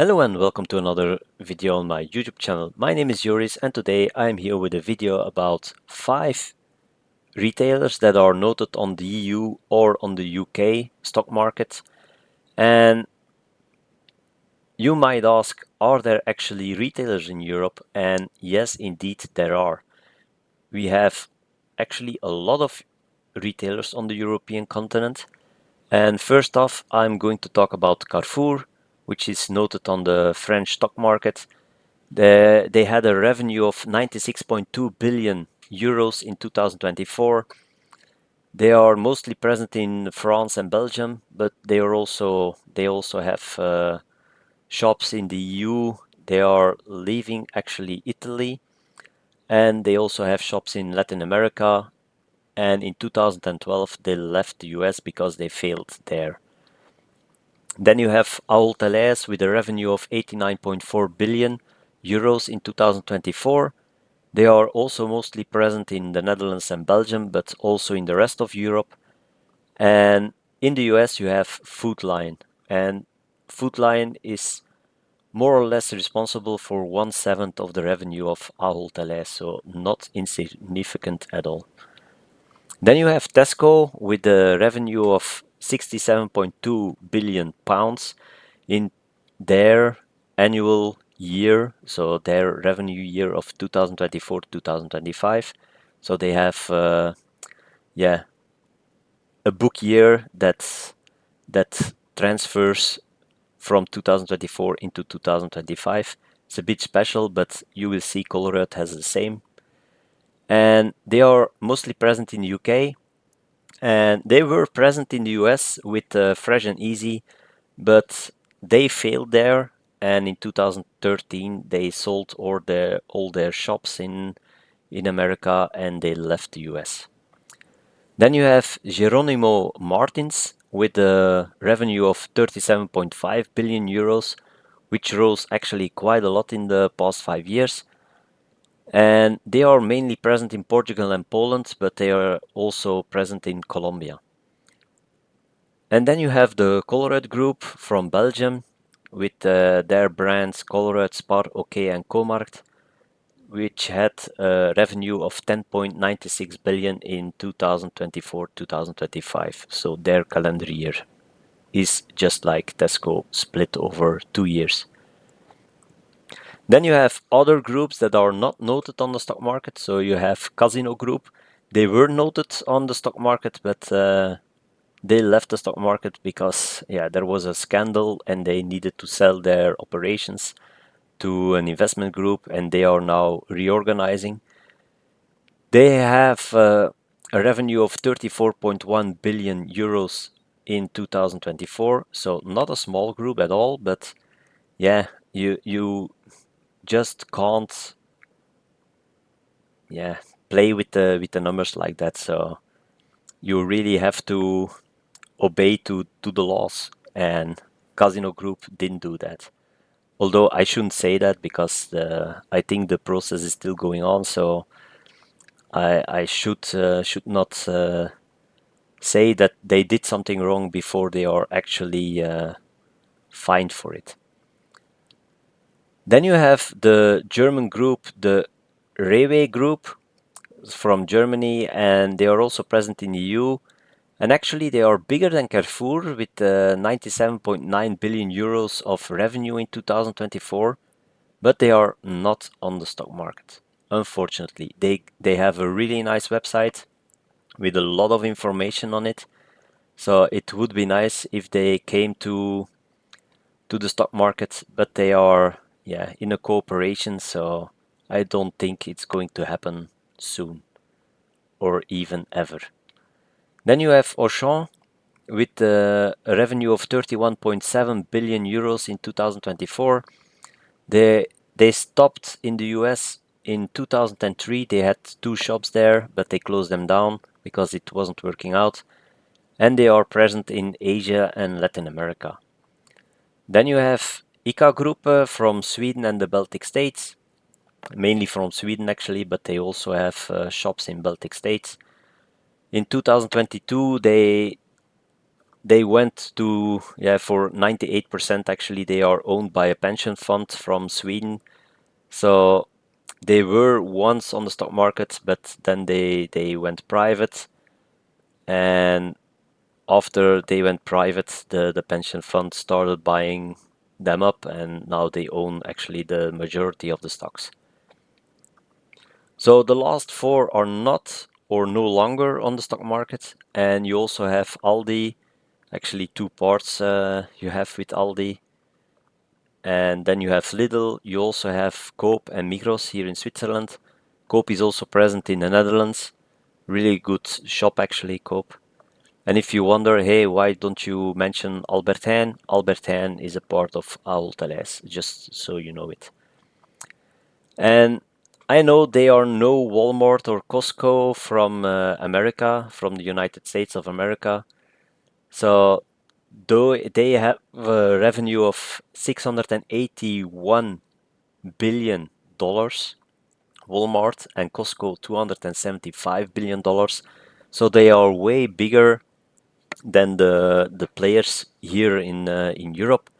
Hello and welcome to another video on my YouTube channel. My name is Joris and today I am here with a video about 5 retailers that are noted on the EU or on the UK stock market. And you might ask, are there actually retailers in Europe? And yes, indeed there are. We have actually a lot of retailers on the European continent. And first off, I'm going to talk about Carrefour, which is noted on the French stock market. They had a revenue of 96.2 billion euros in 2024. They are mostly present in France and Belgium, but they also have shops in the EU. They are leaving actually Italy, and they also have shops in Latin America. And in 2012 they left the US because they failed there. Then you have Ahold Delhaize with a revenue of 89.4 billion euros in 2024. They are also mostly present in the Netherlands and Belgium, but also in the rest of Europe. And in the US you have Food Lion, and Food Lion is more or less responsible for 1/7 of the revenue of Ahold Delhaize, so not insignificant at all. Then you have Tesco with a revenue of 67.2 billion pounds in their annual year, so their revenue year of 2024-2025. So they have a book year that transfers from 2024 into 2025. It's a bit special, but you will see Colruyt has the same. And they are mostly present in the UK, and they were present in the US with Fresh and Easy, but they failed there. And in 2013 they sold all their shops in America and they left the US. Then you have Jerónimo Martins with a revenue of 37.5 billion euros, which rose actually quite a lot in the past 5 years. And they are mainly present in Portugal and Poland, but they are also present in Colombia. And then you have the Colruyt Group from Belgium with their brands Colruyt, Spar, OK and Comarkt, which had a revenue of 10.96 billion in 2024-2025. So their calendar year is just like Tesco, split over 2 years. Then you have other groups that are not noted on the stock market. So you have Casino Group. They were noted on the stock market, but they left the stock market because there was a scandal and they needed to sell their operations to an investment group, and they are now reorganizing. They have a revenue of 34.1 billion euros in 2024, so not a small group at all, but you just can't play with the numbers like that. So you really have to obey to the laws, and Casino Group didn't do that. Although I shouldn't say that because I think the process is still going on, so I should not say that they did something wrong before they are actually fined for it. Then you have the German group, the Rewe Group from Germany, and they are also present in the EU. And actually, they are bigger than Carrefour with 97.9 billion euros of revenue in 2024, but they are not on the stock market. Unfortunately, they have a really nice website with a lot of information on it. So it would be nice if they came to the stock market, but they are in a cooperation, so I don't think it's going to happen soon or even ever. Then you have Auchan with a revenue of 31.7 billion euros in 2024. They stopped in the US in 2003. They had 2 shops there, but they closed them down because it wasn't working out. And they are present in Asia and Latin America. Then you have ICA Group from Sweden and the Baltic States, mainly from Sweden actually, but they also have shops in Baltic States. In 2022, they they went to, yeah, for 98% actually, they are owned by a pension fund from Sweden. So they were once on the stock market, but then they went private. And after they went private, the pension fund started buying them up, and now they own actually the majority of the stocks. So the last four are not or no longer on the stock market. And you also have Aldi, actually two parts you have with Aldi. And then you have Lidl, you also have Coop and Migros here in Switzerland. Coop is also present in the Netherlands. Really good shop actually, Coop. And if you wonder, hey, why don't you mention Albert Heijn? Albert Heijn is a part of Ahold Delhaize, just so you know it. And I know they are no Walmart or Costco from America, from the United States of America. So though they have a revenue of $681 billion, Walmart and Costco $275 billion. So they are way bigger than the players here in Europe.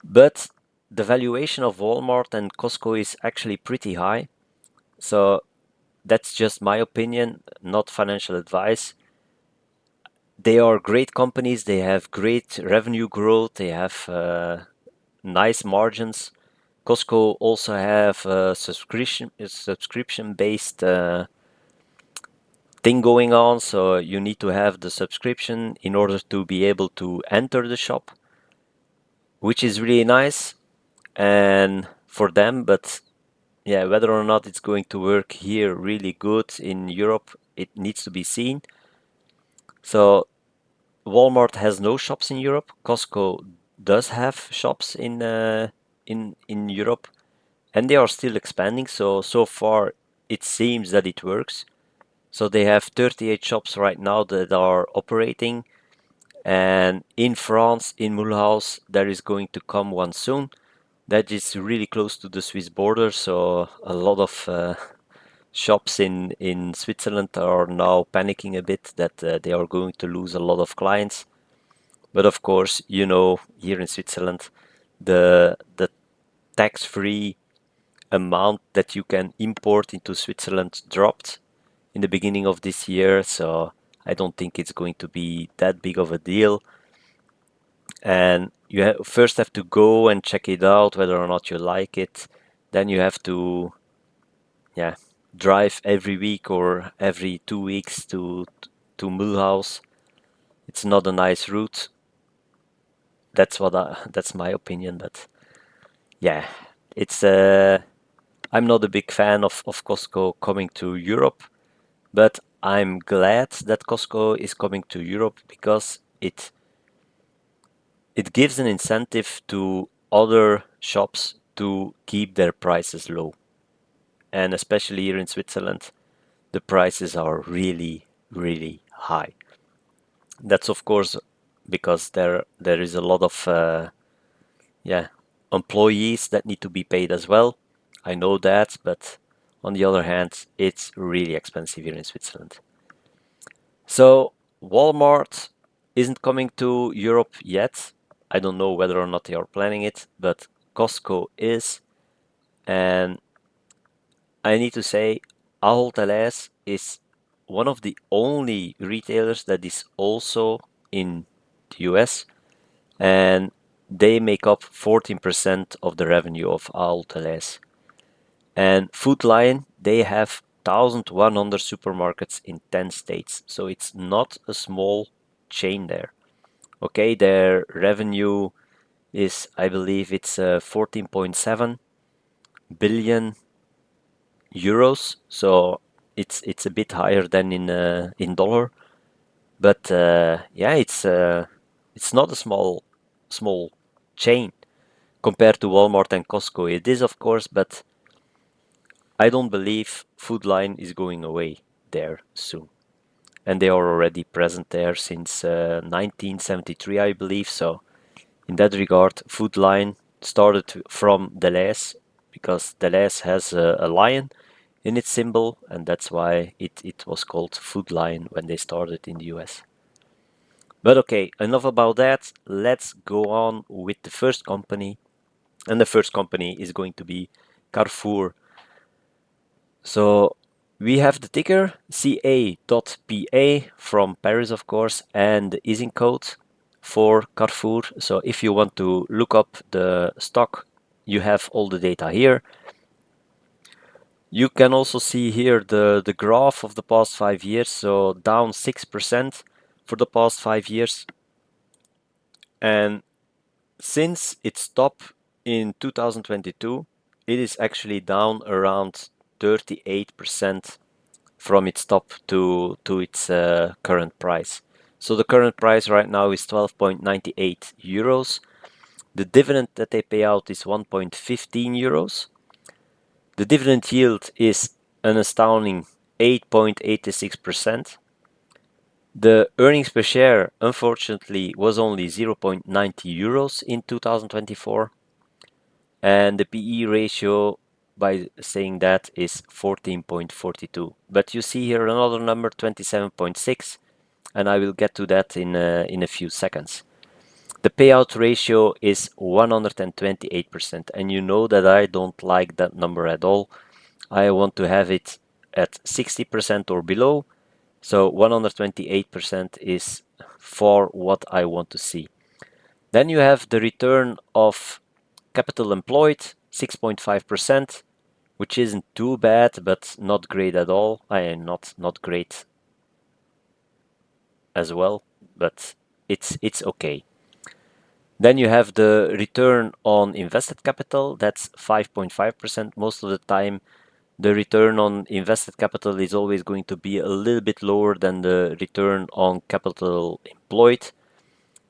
But the valuation of Walmart and Costco is actually pretty high. So that's just my opinion, not financial advice. They are great companies. They have great revenue growth. They have nice margins. Costco also have a subscription based thing going on, so you need to have the subscription in order to be able to enter the shop, which is really nice and for them. But yeah, whether or not it's going to work here really good in Europe, it needs to be seen. So Walmart has no shops in Europe. Costco does have shops in Europe, and they are still expanding. So far, it seems that it works. So they have 38 shops right now that are operating, and in France, in Mulhouse, there is going to come one soon. That is really close to the Swiss border, so a lot of shops in Switzerland are now panicking a bit that they are going to lose a lot of clients. But of course, you know, here in Switzerland, the tax-free amount that you can import into Switzerland dropped in the beginning of this year, so I don't think it's going to be that big of a deal. And you first have to go and check it out whether or not you like it. Then you have to, yeah, drive every week or every 2 weeks to Mulhouse. It's not a nice route. That's my opinion, but yeah, it's I'm not a big fan of Costco coming to Europe, but I'm glad that Costco is coming to Europe because it gives an incentive to other shops to keep their prices low. And especially here in Switzerland, the prices are really, really high. That's of course because there is a lot of yeah, employees that need to be paid as well. I know that, but on the other hand, it's really expensive here in Switzerland. So Walmart isn't coming to Europe yet. I don't know whether or not they are planning it, but Costco is. And I need to say, Ahold Delhaize is one of the only retailers that is also in the US, and they make up 14% of the revenue of Ahold Delhaize. And Food Lion, they have 1,100 supermarkets in 10 states, so it's not a small chain there. Okay, their revenue is, I believe it's 14.7 billion euros, so it's a bit higher than in dollar, but yeah, it's not a small chain compared to Walmart and Costco. It is, of course, but I don't believe Food Lion is going away there soon. And they are already present there since 1973, I believe. So in that regard, Food Lion started from Delhaize because Delhaize has a lion in its symbol, and that's why it was called Food Lion when they started in the US. But okay, enough about that. Let's go on with the first company. And the first company is going to be Carrefour. So we have the ticker CA.PA from Paris, of course, and the ISIN code for Carrefour. So if you want to look up the stock, you have all the data here. You can also see here the graph of the past 5 years, so down 6% for the past 5 years. And since its top in 2022, it is actually down around 38% from its top to its current price. So the current price right now is 12.98 euros. The dividend that they pay out is 1.15 euros. The dividend yield is an astounding 8.86%. The earnings per share, unfortunately, was only 0.90 euros in 2024. And the PE ratio, by saying that, is 14.42. But you see here another number, 27.6, and I will get to that in a few seconds. The payout ratio is 128%, and you know that I don't like that number at all. I want to have it at 60% or below, so 128% is for what I want to see. Then you have the return of capital employed, 6.5%, which isn't too bad, but not great at all. I am not great as well, but it's okay. Then you have the return on invested capital, that's 5.5%. Most of the time, the return on invested capital is always going to be a little bit lower than the return on capital employed.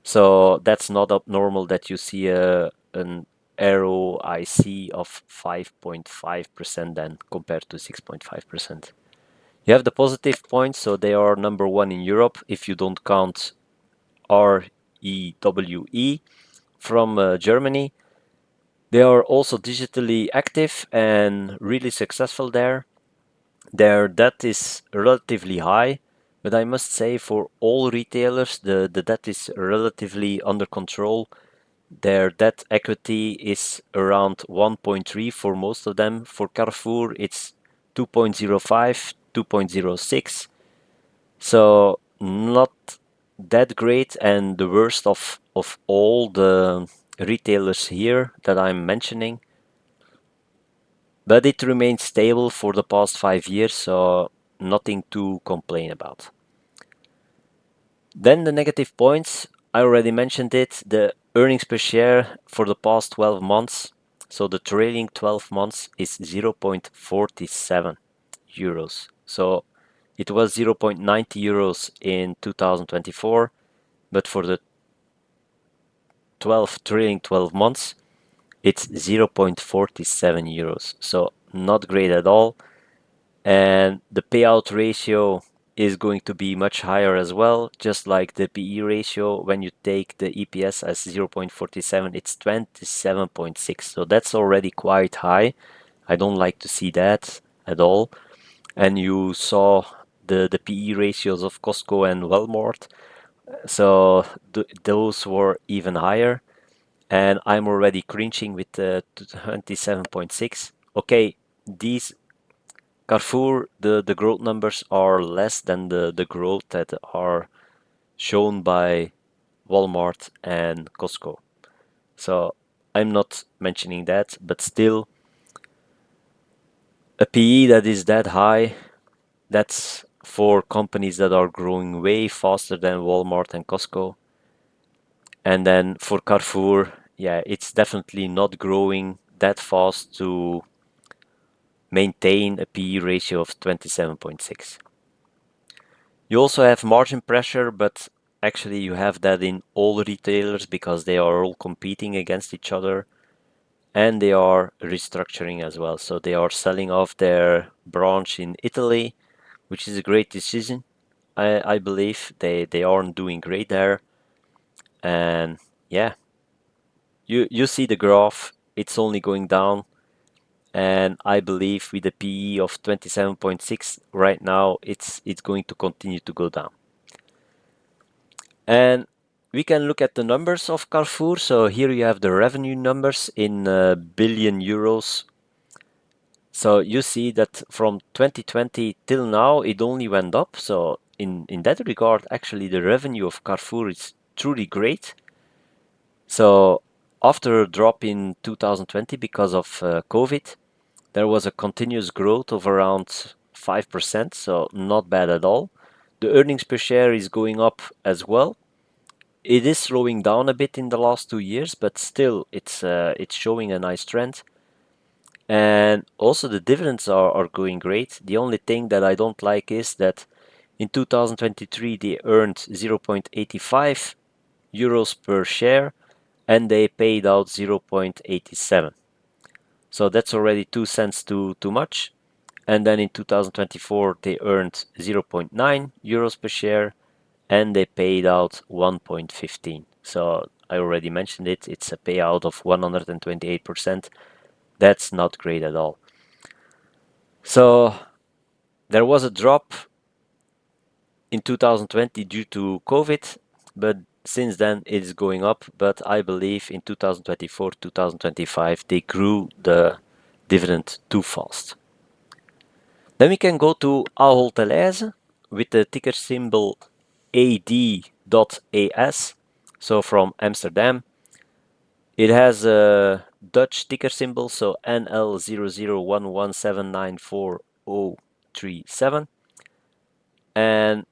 So that's not abnormal that you see an ROIC of 5.5% then compared to 6.5%. You have the positive points, so they are number one in Europe if you don't count REWE from Germany. They are also digitally active and really successful there. Their debt is relatively high, but I must say for all retailers, the debt is relatively under control. Their debt equity is around 1.3 for most of them. For Carrefour, it's 2.05, 2.06. So not that great, and the worst of all the retailers here that I'm mentioning. But it remains stable for the past 5 years, so nothing to complain about. Then the negative points, I already mentioned it, the earnings per share for the past 12 months, so the trailing 12 months is 0.47 euros. So it was 0.90 euros in 2024, but for the trailing 12 months, it's 0.47 euros. So not great at all. And the payout ratio is going to be much higher as well, just like the PE ratio. When you take the EPS as 0.47, it's 27.6. So that's already quite high. I don't like to see that at all. And you saw the PE ratios of Costco and Walmart. So those were even higher. And I'm already cringing with the 27.6. Okay, these Carrefour, the growth numbers are less than the growth that are shown by Walmart and Costco. So I'm not mentioning that, but still, a PE that is that high, that's for companies that are growing way faster than Walmart and Costco. And then for Carrefour, yeah, it's definitely not growing that fast to maintain a PE ratio of 27.6. You also have margin pressure, but actually you have that in all retailers because they are all competing against each other and they are restructuring as well. So they are selling off their branch in Italy, which is a great decision. I believe they aren't doing great there. And yeah, you see the graph, it's only going down. And I believe with a PE of 27.6 right now, it's going to continue to go down. And we can look at the numbers of Carrefour. So here you have the revenue numbers in billion euros. So you see that from 2020 till now, it only went up. So in that regard, actually the revenue of Carrefour is truly great. So after a drop in 2020 because of COVID, there was a continuous growth of around 5%, so not bad at all. The earnings per share is going up as well. It is slowing down a bit in the last 2 years, but still it's showing a nice trend. And also the dividends are going great. The only thing that I don't like is that in 2023 they earned 0.85 euros per share and they paid out 0.87. So that's already 2 cents too much. And then in 2024 they earned 0.9 euros per share and they paid out 1.15. So I already mentioned it, it's a payout of 128%. That's not great at all. So there was a drop in 2020 due to COVID, but since then it is going up. But I believe in 2024, 2025 they grew the dividend too fast. Then we can go to Ahold Delhaize with the ticker symbol AD.AS, so from Amsterdam. It has a Dutch ticker symbol, so NL0011794037, and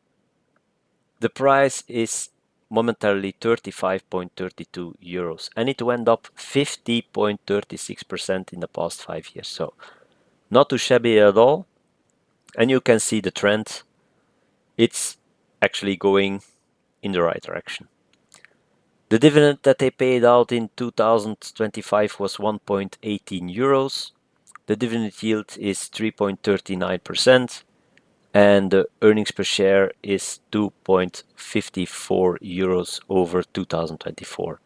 the price is momentarily 35.32 euros, and it went up 50.36% in the past 5 years, so not too shabby at all. And you can see the trend, it's actually going in the right direction. The dividend that they paid out in 2025 was 1.18 euros. The dividend yield is 3.39%, and the earnings per share is 2.54 euros over 2024.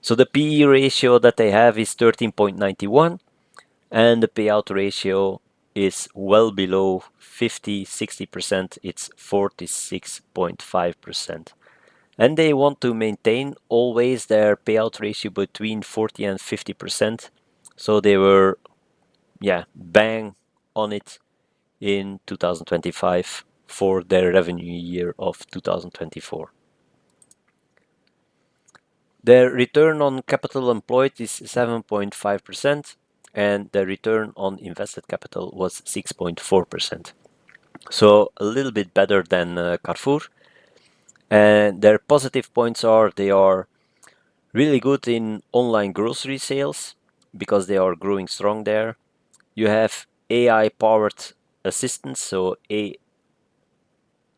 So the PE ratio that they have is 13.91, and the payout ratio is well below 50-60%, it's 46.5%. And they want to maintain always their payout ratio between 40 and 50%. So they were, bang on it in 2025 for their revenue year of 2024. Their return on capital employed is 7.5%, and their return on invested capital was 6.4%. So a little bit better than Carrefour. And their positive points are they are really good in online grocery sales because they are growing strong there. You have AI powered assistants, so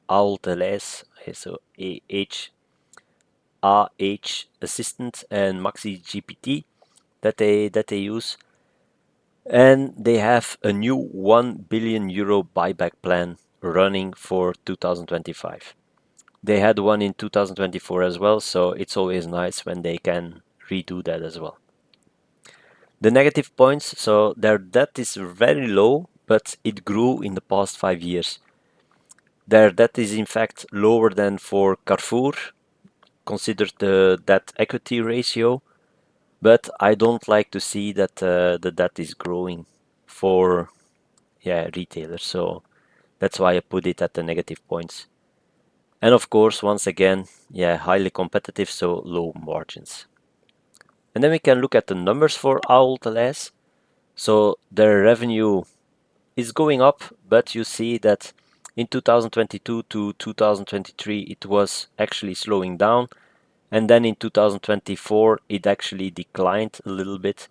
Ahold Delhaize, so AH assistant and Maxi GPT that they use, and they have a new 1 billion euro buyback plan running for 2025. They had one in 2024 as well, so it's always nice when they can redo that as well. The negative points, so their debt is very low, but it grew in the past 5 years. Their debt is in fact lower than for Carrefour, considered the debt equity ratio, but I don't like to see that the debt is growing for retailers, so that's why I put it at the negative points. And of course, once again, highly competitive, so low margins. And then we can look at the numbers for Ahold Delhaize. So their revenue is going up, but you see that in 2022 to 2023 it was actually slowing down, and then in 2024 it actually declined a little bit.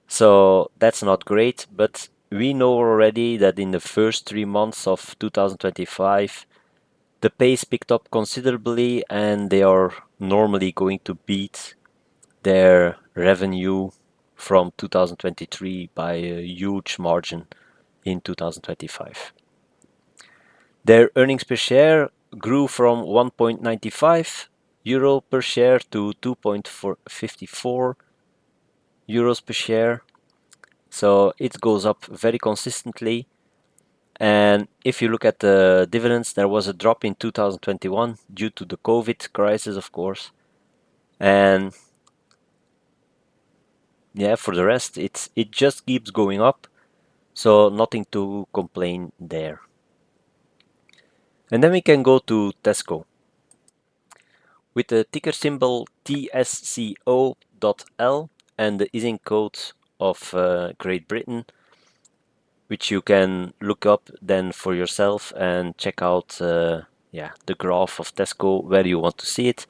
So that's not great, but we know already that in the first 3 months of 2025 the pace picked up considerably, and they are normally going to beat their revenue from 2023 by a huge margin in 2025. Their earnings per share grew from 1.95 euro per share to 2.54 euros per share. So it goes up very consistently. And if you look at the dividends, there was a drop in 2021 due to the COVID crisis, of course. And yeah, for the rest, it just keeps going up. So nothing to complain there. And then we can go to Tesco. With the ticker symbol TSCO.L and the ISIN code of Great Britain, which you can look up then for yourself and check out the graph of Tesco where you want to see it.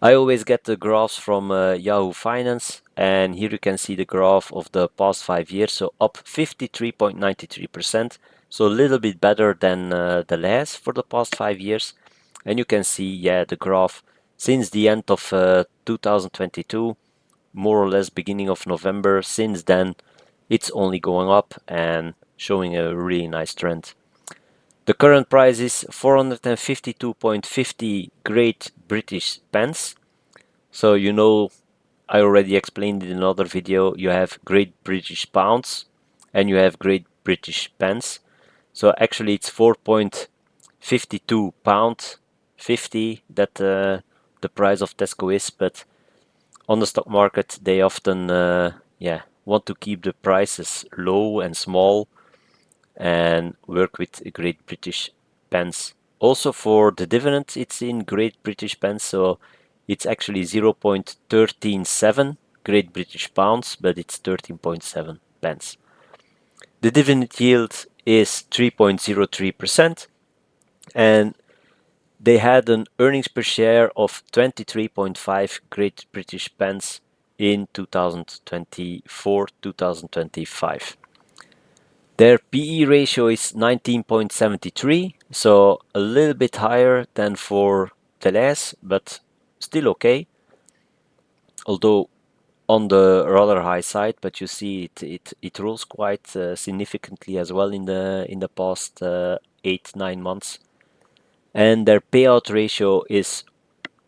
I always get the graphs from Yahoo Finance, and here you can see the graph of the past 5 years, so up 53.93%, so a little bit better than Delhaize for the past 5 years. And you can see, yeah, the graph since the end of 2022, more or less beginning of November. Since then, it's only going up and showing a really nice trend. The current price is 452.50 Great British pence. So you know, I already explained in another video, you have Great British pounds and you have Great British pence. So actually it's 4.52 pound 50 that the price of Tesco is, but on the stock market they often want to keep the prices low and small and work with Great British pence. Also for the dividend, it's in Great British pence, so it's actually 0.137 Great British pounds, but it's 13.7 pence. The dividend yield is 3.03%, and they had an earnings per share of 23.5 Great British pence in 2024-2025. Their PE ratio is 19.73, so a little bit higher than for Delhaize, but still okay. Although on the rather high side, but you see it rose quite significantly as well in the past 8-9 months. And their payout ratio is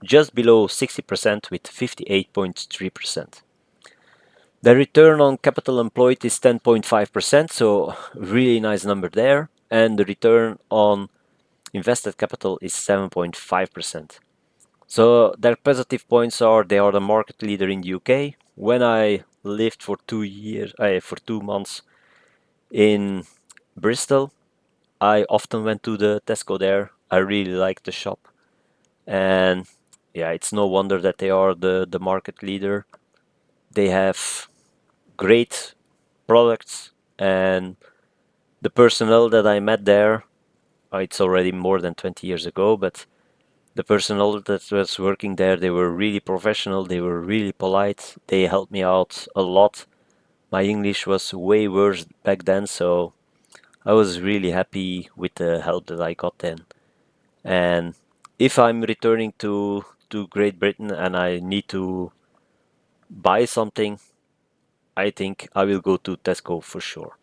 just below 60% with 58.3%. The return on capital employed is 10.5%, so really nice number there. And the return on invested capital is 7.5%. So their positive points are they are the market leader in the UK. When I lived for 2 months in Bristol, I often went to the Tesco there. I really liked the shop. And yeah, it's no wonder that they are the market leader. They have great products, and the personnel that I met there, it's already more than 20 years ago, but the personnel that was working there, they were really professional, they were really polite, they helped me out a lot. My English was way worse back then, so I was really happy with the help that I got then. And if I'm returning to Great Britain and I need to buy something, I think I will go to Tesco for sure.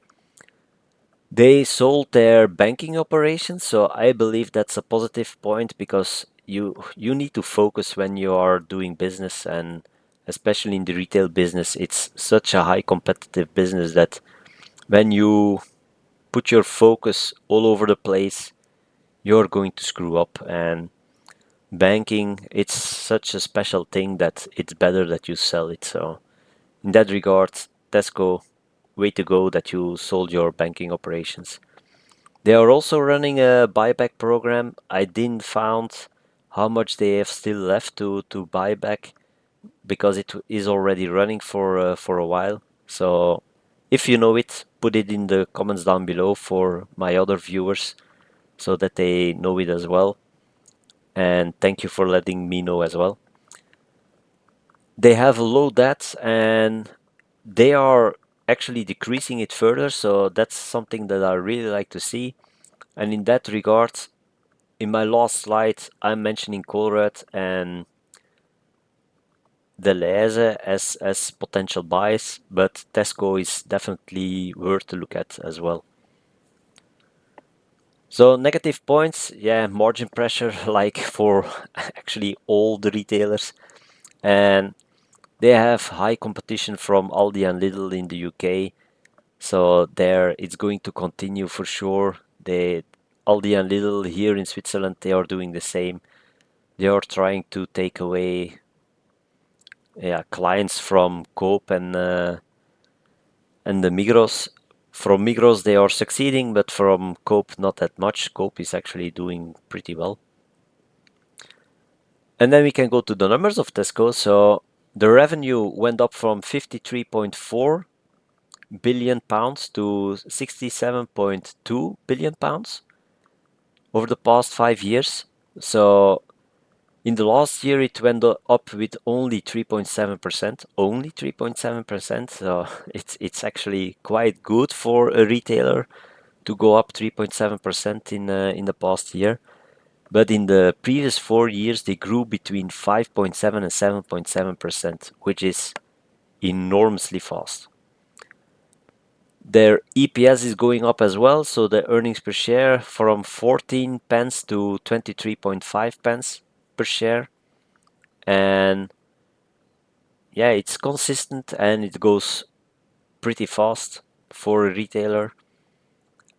They sold their banking operations, so I believe that's a positive point because you need to focus when you are doing business, and especially in the retail business, it's such a high competitive business that when you put your focus all over the place, you're going to screw up. And banking, it's such a special thing that it's better that you sell it. So in that regard, Tesco, way to go that you sold your banking operations. They are also running a buyback program. I didn't found how much they have still left to buy back because it is already running for a while. So if you know it, put it in the comments down below for my other viewers so that they know it as well. And thank you for letting me know as well. They have a low debt and they are actually decreasing it further. So that's something that I really like to see. And in that regard, in my last slide, I'm mentioning Colruyt and Delhaize as potential buys, but Tesco is definitely worth to look at as well. So negative points, yeah, margin pressure like for actually all the retailers, and they have high competition from Aldi and Lidl in the UK, So there it's going to continue for sure. Aldi and Lidl here in Switzerland, they are doing the same. They are trying to take away clients from Coop and the Migros. From Migros they are succeeding, but from Coop not that much. Coop is actually doing pretty well. And then we can go to the numbers of Tesco. So the revenue went up from 53.4 billion pounds to 67.2 billion pounds over the past 5 years. So in the last year, it went up with only 3.7%, only 3.7%. So it's actually quite good for a retailer to go up 3.7% in the past year. But in the previous 4 years, they grew between 5.7 and 7.7%, which is enormously fast. Their EPS is going up as well, so the earnings per share from 14 pence to 23.5 pence per share. And yeah, it's consistent and it goes pretty fast for a retailer.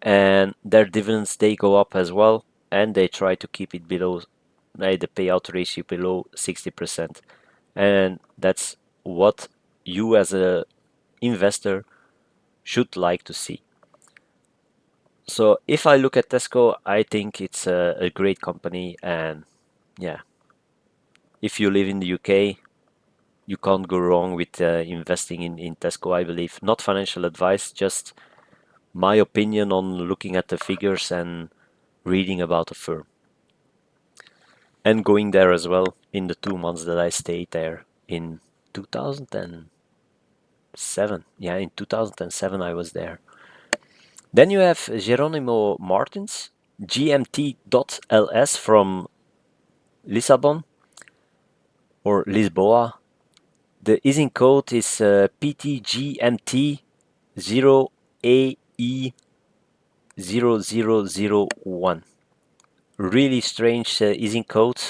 And their dividends, they go up as well, and they try to keep it below the payout ratio below 60%. And that's what you as a investor should like to see. So if I look at Tesco, I think it's a great company, and yeah, if you live in the UK, you can't go wrong with investing in Tesco, I believe. Not financial advice, just my opinion on looking at the figures and reading about the firm. And going there as well in the 2 months that I stayed there in 2007. Yeah, in 2007 I was there. Then you have Jerónimo Martins, GMT.ls from Lisbon or Lisboa. The ISIN code is PTGMT0AE0001. Really strange ISIN code,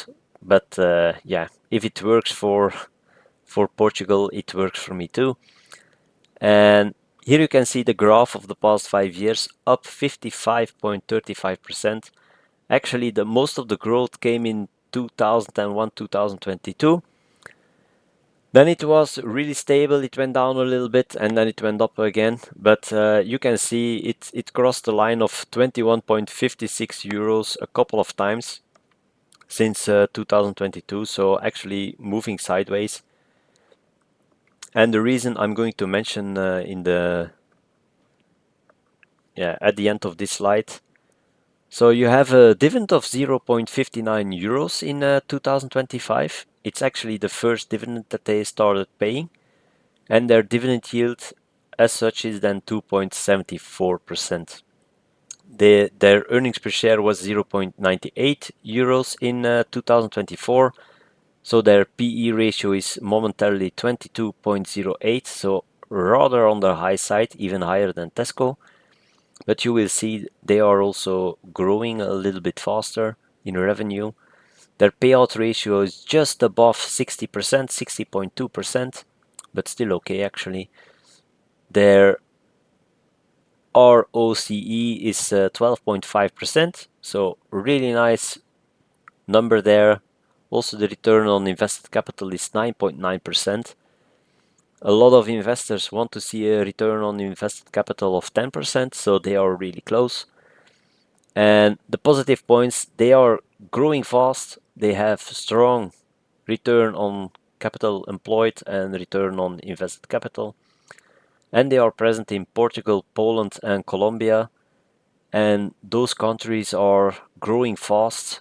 but yeah, if it works for Portugal, it works for me too. And here you can see the graph of the past 5 years, up 55.35%. Actually, the most of the growth came in 2001, 2022. Then it was really stable, it went down a little bit and then it went up again. But you can see it crossed the line of 21.56 euros a couple of times since 2022. So actually moving sideways. And the reason I'm going to mention at the end of this slide. So you have a dividend of 0.59 euros in 2025. It's actually the first dividend that they started paying. And their dividend yield as such is then 2.74%. Their earnings per share was 0.98 euros in 2024. So their PE ratio is momentarily 22.08, so rather on the high side, even higher than Tesco. But you will see they are also growing a little bit faster in revenue. Their payout ratio is just above 60%, 60.2%, but still okay actually. Their ROCE is 12.5%, so really nice number there. Also the return on invested capital is 9.9%. A lot of investors want to see a return on invested capital of 10%, so they are really close. And the positive points, they are growing fast, they have strong return on capital employed and return on invested capital. And they are present in Portugal, Poland and Colombia. And those countries are growing fast.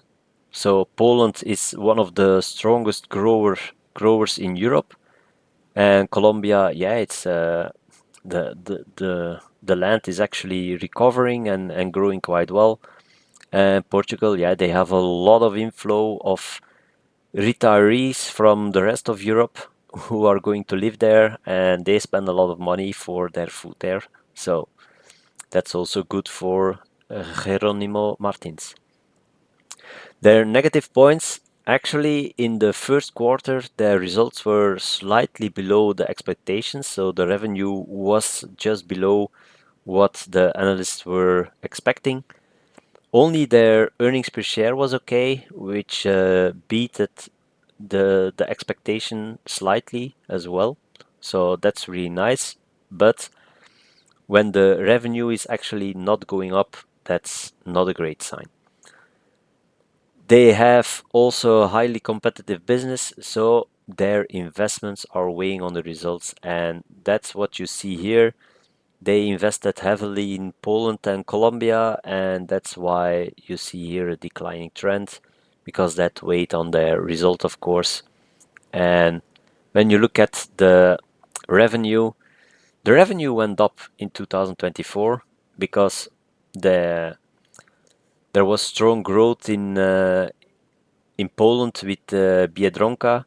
So Poland is one of the strongest growers in Europe. And Colombia, yeah, it's the land is actually recovering and growing quite well. And Portugal, yeah, they have a lot of inflow of retirees from the rest of Europe who are going to live there, and they spend a lot of money for their food there. So that's also good for Jerónimo Martins. Their negative points, actually in the first quarter, their results were slightly below the expectations. So the revenue was just below what the analysts were expecting. Only their earnings per share was okay, which beat the expectation slightly as well. So that's really nice. But when the revenue is actually not going up, that's not a great sign. They have also a highly competitive business, so their investments are weighing on the results, and that's what you see here. They invested heavily in Poland and Colombia, and that's why you see here a declining trend, because that weighed on their result, of course. And when you look at the revenue went up in 2024 because there was strong growth in Poland with Biedronka,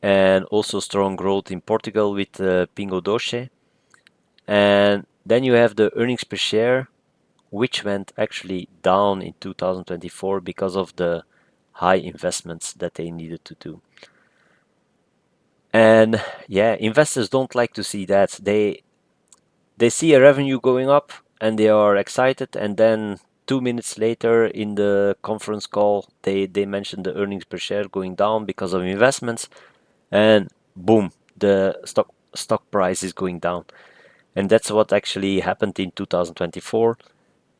and also strong growth in Portugal with Pingo Doce. And then you have the earnings per share, which went actually down in 2024 because of the high investments that they needed to do. And yeah, investors don't like to see that. They see a revenue going up and they are excited, and then 2 minutes later in the conference call they mention the earnings per share going down because of investments, and boom, the stock price is going down. And that's what actually happened in 2024.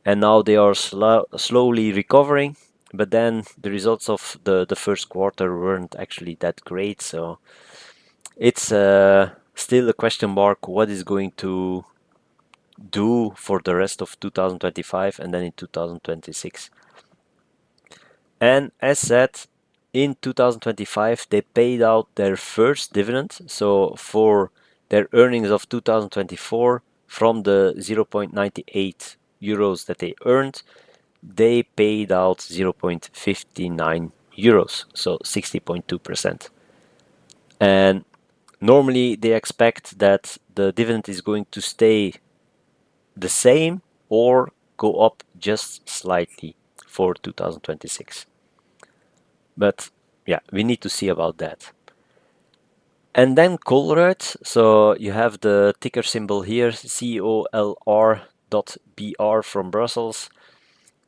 And now they are slowly recovering, but then the results of the first quarter weren't actually that great. So it's still a question mark what is going to do for the rest of 2025 and then in 2026. And as said, in 2025 they paid out their first dividend. So for their earnings of 2024, from the 0.98 euros that they earned, they paid out 0.59 euros, so 60.2%. And normally they expect that the dividend is going to stay the same or go up just slightly for 2026. But yeah, we need to see about that. And then Colruyt, so you have the ticker symbol here, COLR.BR from Brussels.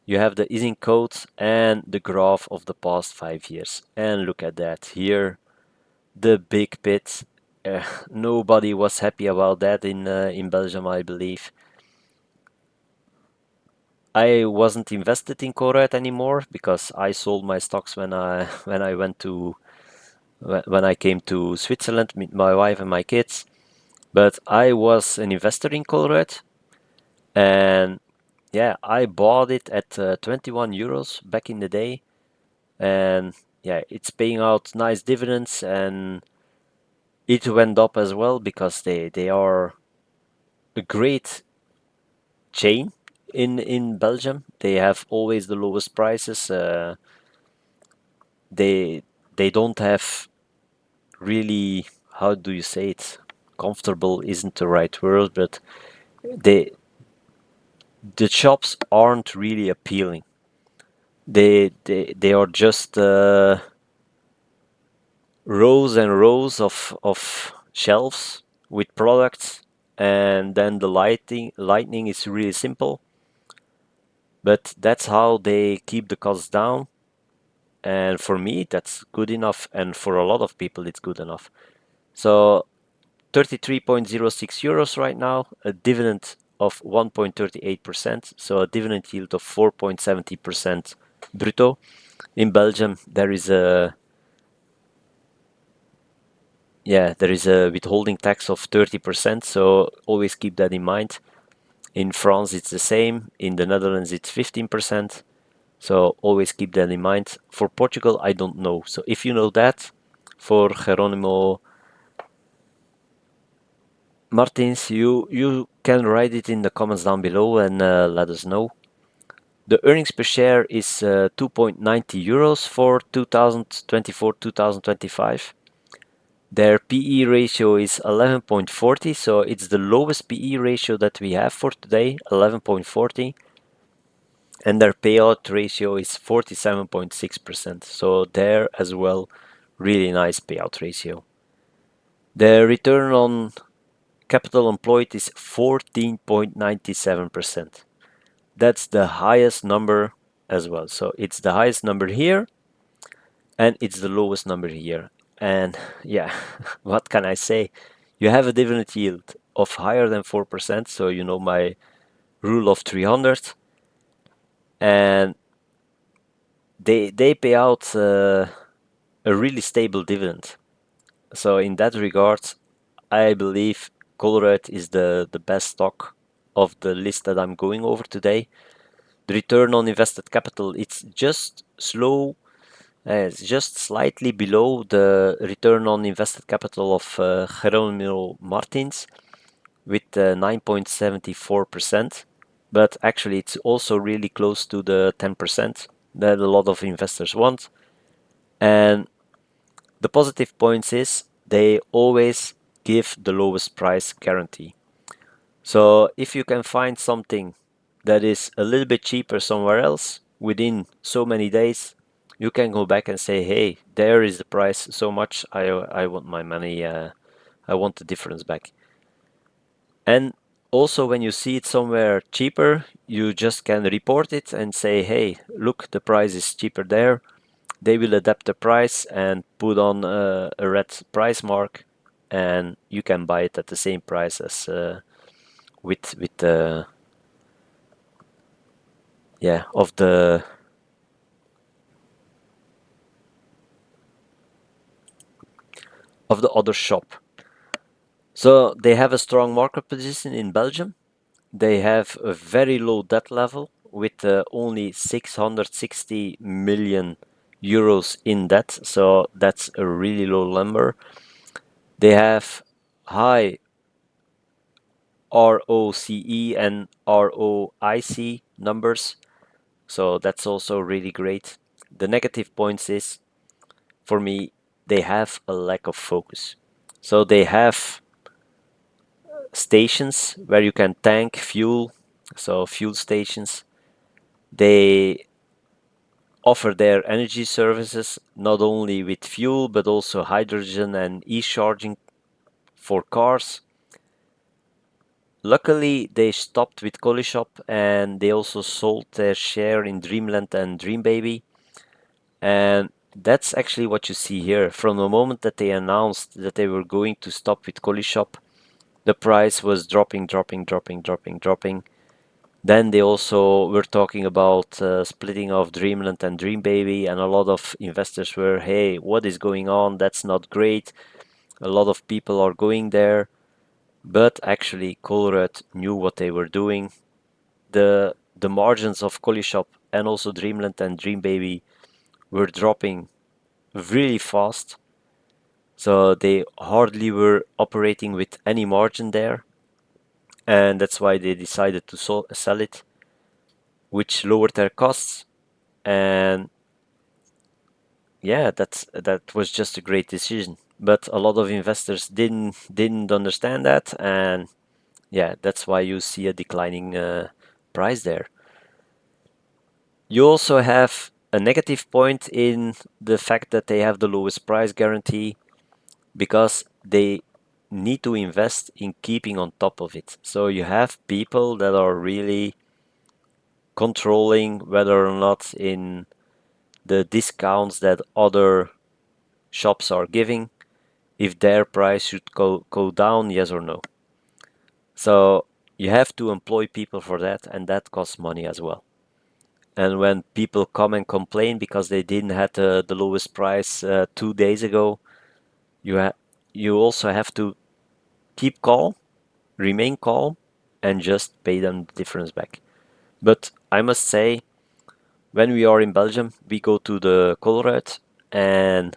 You have the ISIN code and the graph of the past 5 years. And look at that here, the big pit. Nobody was happy about that in Belgium, I believe. I wasn't invested in Colruyt anymore because I sold my stocks when I when I came to Switzerland with my wife and my kids. But I was an investor in Colruyt, and yeah, I bought it at 21 euros back in the day, and yeah, it's paying out nice dividends, and it went up as well because they are a great chain in Belgium. They have always the lowest prices. They they don't have really, how do you say it? Comfortable isn't the right word, but they the shops aren't really appealing. They are just rows and rows of shelves with products, and then the lighting is really simple. But that's how they keep the costs down. And for me, that's good enough. And for a lot of people, it's good enough. So 33.06 euros right now, a dividend of 1.38%. So a dividend yield of 4.70% brutto. In Belgium, there is a withholding tax of 30%. So always keep that in mind. In France, it's the same. In the Netherlands, it's 15%. So always keep that in mind. For Portugal, I don't know. So if you know that, for Jerónimo Martins, you can write it in the comments down below and let us know. The earnings per share is 2.90 euros for 2024-2025. Their PE ratio is 11.40, so it's the lowest PE ratio that we have for today, 11.40. And their payout ratio is 47.6%. So there as well, really nice payout ratio. The return on capital employed is 14.97%. That's the highest number as well. So it's the highest number here and it's the lowest number here. And yeah, what can I say? You have a dividend yield of higher than 4%. So you know my rule of 300. And they pay out a really stable dividend. So in that regard, I believe Colruyt is the best stock of the list that I'm going over today. The return on invested capital, it's just slow. It's just slightly below the return on invested capital of Jerónimo Martins with 9.74%. But actually, it's also really close to the 10% that a lot of investors want. And the positive points is they always give the lowest price guarantee. So if you can find something that is a little bit cheaper somewhere else within so many days, you can go back and say, hey, there is the price so much, I want my money, I want the difference back. And also when you see it somewhere cheaper, you just can report it and say, hey, look, the price is cheaper there. They will adapt the price and put on a red price mark, and you can buy it at the same price as with the yeah of the other shop. So they have a strong market position in Belgium. They have a very low debt level with only 660 million euros in debt. So that's a really low number. They have high ROCE and ROIC numbers. So that's also really great. The negative points is, for me, they have a lack of focus. So they have stations where you can tank fuel, so fuel stations. They offer their energy services not only with fuel but also hydrogen and e-charging for cars. Luckily, they stopped with Colishop and they also sold their share in Dreamland and Dreambaby. And that's actually what you see here. From the moment that they announced that they were going to stop with Colishop, the price was dropping. Then they also were talking about splitting of Dreamland and Dreambaby, and a lot of investors were, hey, what is going on? That's not great. A lot of people are going there. But actually, Colruyt knew what they were doing. The margins of Colishop and also Dreamland and Dreambaby were dropping really fast. So they hardly were operating with any margin there. And that's why they decided to sell it, which lowered their costs. And yeah, that was just a great decision. But a lot of investors didn't understand that, and yeah, that's why you see a declining price there. You also have a negative point in the fact that they have the lowest price guarantee because they need to invest in keeping on top of it. So you have people that are really controlling whether or not in the discounts that other shops are giving, if their price should go down, yes or no. So you have to employ people for that, and that costs money as well. And when people come and complain because they didn't have the lowest price 2 days ago, you also have to keep calm, remain calm, and just pay them the difference back. But I must say, when we are in Belgium, we go to the Colruyt, and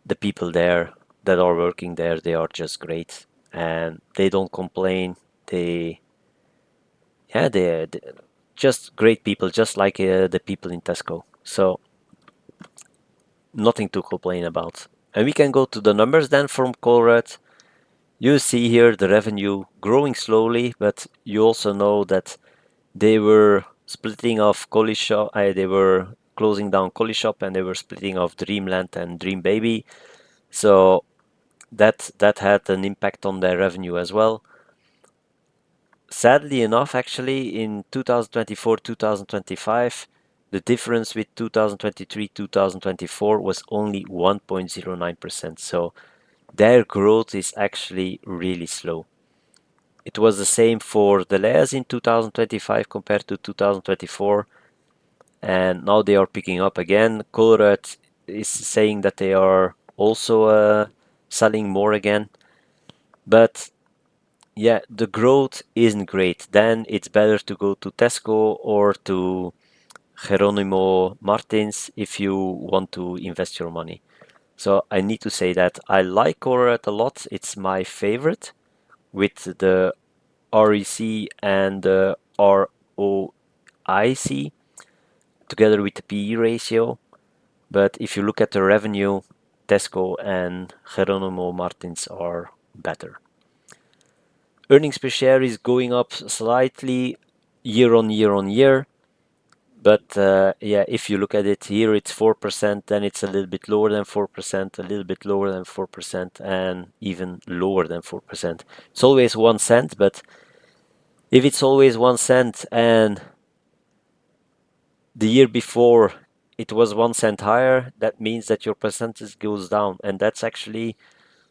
the people there that are working there, they are just great, and they don't complain. They, yeah, they just great people, just like the people in Tesco. So nothing to complain about. And we can go to the numbers then from Colruyt. You see here the revenue growing slowly, but you also know that they were splitting off Colishop, they were closing down Colishop and they were splitting off Dreamland and Dreambaby. So that had an impact on their revenue as well. Sadly enough, actually, in 2024, 2025, the difference with 2023, 2024 was only 1.09%. So their growth is actually really slow. It was the same for Delhaize in 2025 compared to 2024, and now they are picking up again. Colruyt is saying that they are also selling more again, but yeah, the growth isn't great. Then it's better to go to Tesco or to Jerónimo Martins if you want to invest your money. So I need to say that I like Colruyt a lot. It's my favorite with the REC and the ROIC together with the PE ratio. But if you look at the revenue, Tesco and Jerónimo Martins are better. Earnings per share is going up slightly year on year on year. But yeah, if you look at it here, it's 4%, then it's a little bit lower than 4%, a little bit lower than 4%, and even lower than 4%. It's always 1 cent, but if it's always 1 cent and the year before it was 1 cent higher, that means that your percentage goes down. And that's actually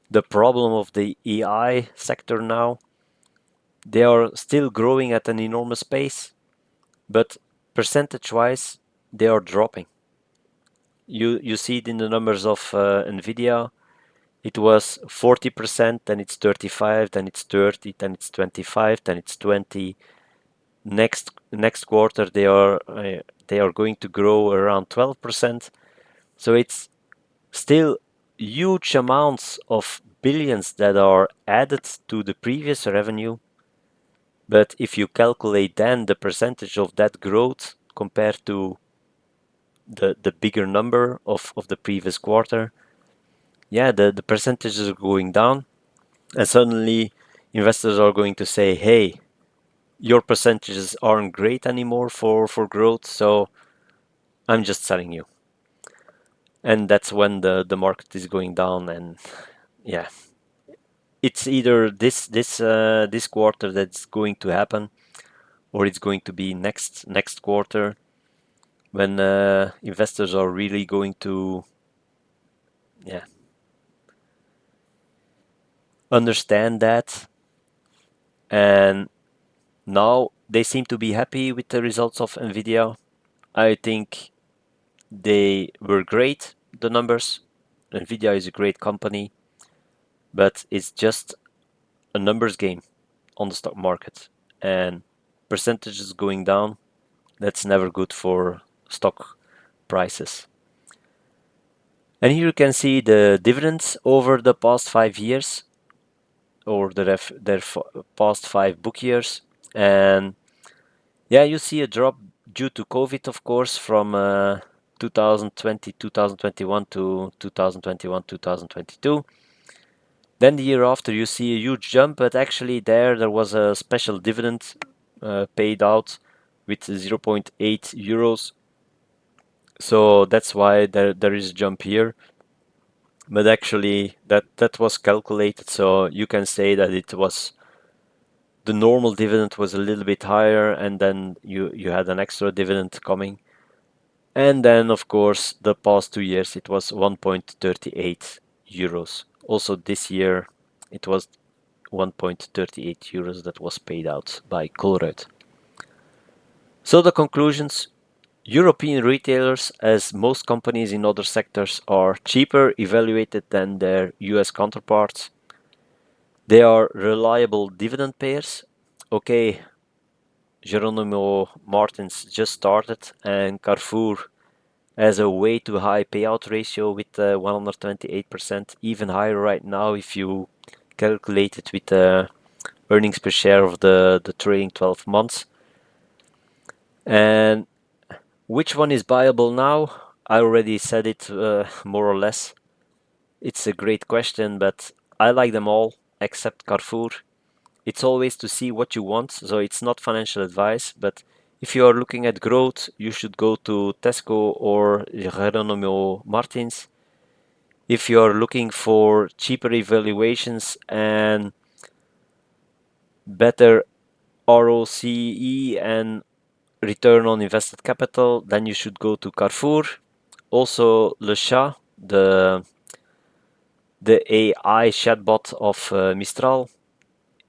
the problem of the AI sector now. They are still growing at an enormous pace, but percentage-wise, they are dropping. You see it in the numbers of Nvidia. It was 40%, then it's 35, then it's 30, then it's 25, then it's 20. Next quarter they are going to grow around 12%. So it's still huge amounts of billions that are added to the previous revenue. But if you calculate then the percentage of that growth compared to the bigger number of the previous quarter, yeah, the percentages are going down, and suddenly investors are going to say, hey, your percentages aren't great anymore for growth, so I'm just selling you. And that's when the market is going down, and yeah, it's either this quarter that's going to happen, or it's going to be next quarter when investors are really going to yeah understand that. And now they seem to be happy with the results of Nvidia. I think they were great, the numbers. Nvidia is a great company, but it's just a numbers game on the stock market. And percentages going down, that's never good for stock prices. And here you can see the dividends over the past 5 years, or their past 5 book years. And yeah, you see a drop due to COVID, of course, from 2020, 2021 to 2021, 2022. Then the year after, you see a huge jump, but actually there was a special dividend paid out with 0.8 euros. So that's why there is a jump here. But actually, that was calculated, so you can say that it was the normal dividend was a little bit higher, and then you had an extra dividend coming. And then, of course, the past 2 years it was 1.38 euros. Also, this year it was 1.38 euros that was paid out by Colruyt. So, the conclusions: European retailers, as most companies in other sectors, are cheaper evaluated than their US counterparts. They are reliable dividend payers. Okay, Jerónimo Martins just started, and Carrefour has a way too high payout ratio with 128%, even higher right now if you calculate it with the earnings per share of the trailing 12 months. And which one is buyable now? I already said it more or less. It's a great question, but I like them all except Carrefour. It's always to see what you want, so it's not financial advice, but if you are looking at growth, you should go to Tesco or Jerónimo Martins. If you're looking for cheaper evaluations and better ROCE and return on invested capital, then you should go to Carrefour. Also, Le Chat, the AI chatbot of Mistral,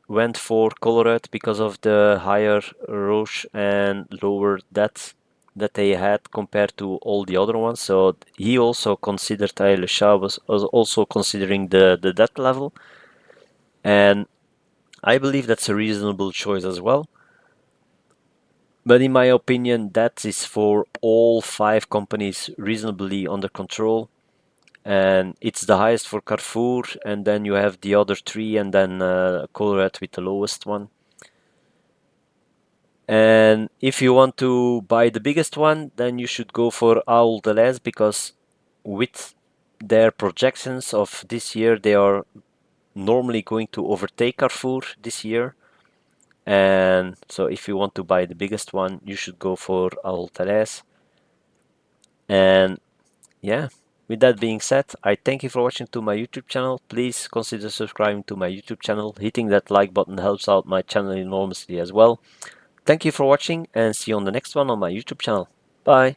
went for Colruyt because of the higher ROCE and lower debt that they had compared to all the other ones. So he also considered, Le Chat was also considering the debt level. And I believe that's a reasonable choice as well. But in my opinion, that is for all 5 companies reasonably under control. And it's the highest for Carrefour, and then you have the other 3, and then Colruyt with the lowest one. And if you want to buy the biggest one, then you should go for Ahold Delhaize, because with their projections of this year, they are normally going to overtake Carrefour this year. And so if you want to buy the biggest one, you should go for Ahold Delhaize. And yeah, with that being said, I thank you for watching to my YouTube channel. Please consider subscribing to my YouTube channel. Hitting that like button helps out my channel enormously as well. Thank you for watching, and see you on the next one on my YouTube channel. Bye.